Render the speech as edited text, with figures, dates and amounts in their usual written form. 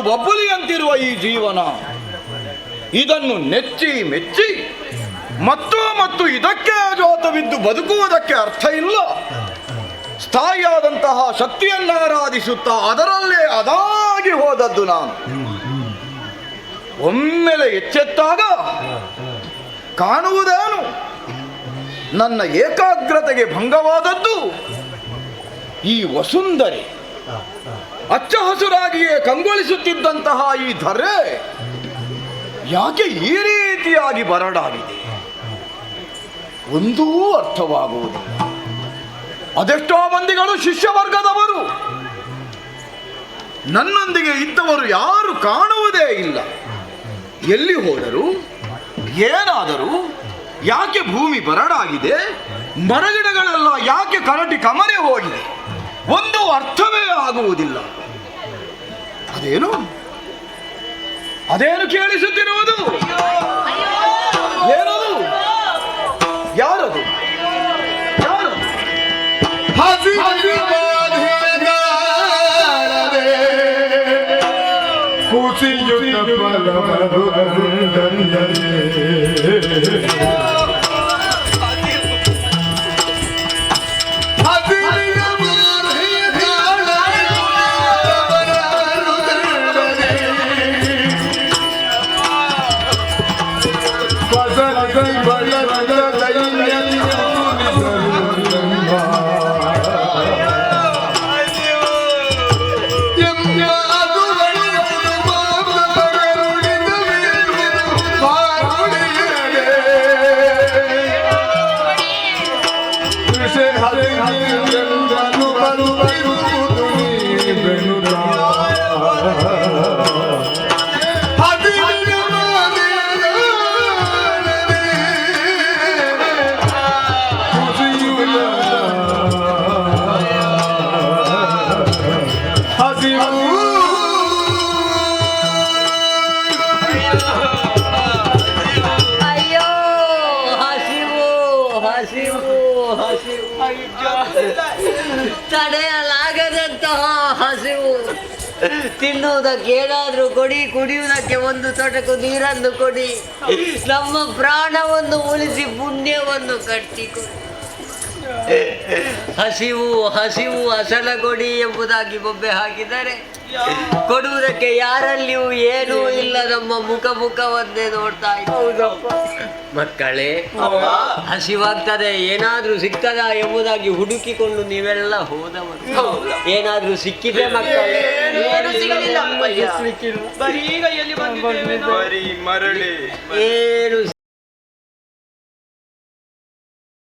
ಬಬ್ಬುಲಿಯಂತಿರುವ ಈ ಜೀವನ, ಇದನ್ನು ನೆಚ್ಚಿ ಮೆಚ್ಚಿ ಮತ್ತು ಇದಕ್ಕೆ ಜೋತ ಬಿದ್ದು ಬದುಕುವುದಕ್ಕೆ ಅರ್ಥ ಇಲ್ಲ. ಸ್ಥಾಯಿಯಾದಂತಹ ಶಕ್ತಿಯನ್ನಾರಾಧಿಸುತ್ತಾ ಅದರಲ್ಲೇ ಅದಾಗಿ ಹೋದದ್ದು ನಾನು. ಒಮ್ಮೆಲೆ ಎಚ್ಚೆತ್ತಾಗ ಕಾಣುವುದೇನು? ನನ್ನ ಏಕಾಗ್ರತೆಗೆ ಭಂಗವಾದದ್ದು ಈ ವಸುಂಧರೆ. ಅಚ್ಚ ಹಸುರಾಗಿಯೇ ಕಂಗೊಳಿಸುತ್ತಿದ್ದಂತಹ ಈ ಧರೆ ಯಾಕೆ ಈ ರೀತಿಯಾಗಿ ಬರಡಾಗಿದೆ? ಒಂದೂ ಅರ್ಥವಾಗುವುದಿಲ್ಲ. ಅದೆಷ್ಟೋ ಮಂದಿಗಳು ಶಿಷ್ಯ ವರ್ಗದವರು, ನನ್ನೊಂದಿಗೆ ಇದ್ದವರು ಯಾರು ಕಾಣುವುದೇ ಇಲ್ಲ. ಎಲ್ಲಿ ಹೋದರು? ಏನಾದರೂ? ಯಾಕೆ ಭೂಮಿ ಬರಡಾಗಿದೆ? ಮರಗಿಡಗಳೆಲ್ಲ ಯಾಕೆ ಕರಟಿ ಕಮರೆ ಹೋಗಿದೆ? ಒಂದು ಅರ್ಥವೇ ಆಗುವುದಿಲ್ಲ. ಅದೇನು ಕೇಳಿಸುತ್ತಿರುವುದು? ಏನದು? ಯಾರದು? ತಡೆಯಲಾಗದಂತಹ ಹಸಿವು. ತಿನ್ನುವುದಕ್ಕೆ ಏನಾದರೂ ಕೊಡಿ, ಕುಡಿಯುವುದಕ್ಕೆ ಒಂದು ತೊಟಕು ನೀರನ್ನು ಕೊಡಿ, ನಮ್ಮ ಪ್ರಾಣವನ್ನು ಉಳಿಸಿ ಪುಣ್ಯವನ್ನು ಕಟ್ಟಿಕೊಡಿ. ಹಸಿವು ಹಸಿವು ಅಸಲಗೊಡಿ ಎಂಬುದಾಗಿ ಬೊಬ್ಬೆ ಹಾಕಿದರೆ ಕೊಡುವುದಕ್ಕೆ ಯಾರಲ್ಲಿಯೂ ಏನೂ ಇಲ್ಲ. ನಮ್ಮ ಮುಖವನ್ನೇ ನೋಡ್ತಾ ಇದ್ದೀವಿ. ಮಕ್ಕಳೇ, ಹಸಿವಾಗ್ತದೆ, ಏನಾದ್ರೂ ಸಿಗ್ತದಾ ಎಂಬುದಾಗಿ ಹುಡುಕಿಕೊಂಡು ನೀವೆಲ್ಲ ಹೋದವರು. ಏನಾದ್ರೂ ಸಿಕ್ಕಿದೆ ಮಕ್ಕಳೇ? ಏನು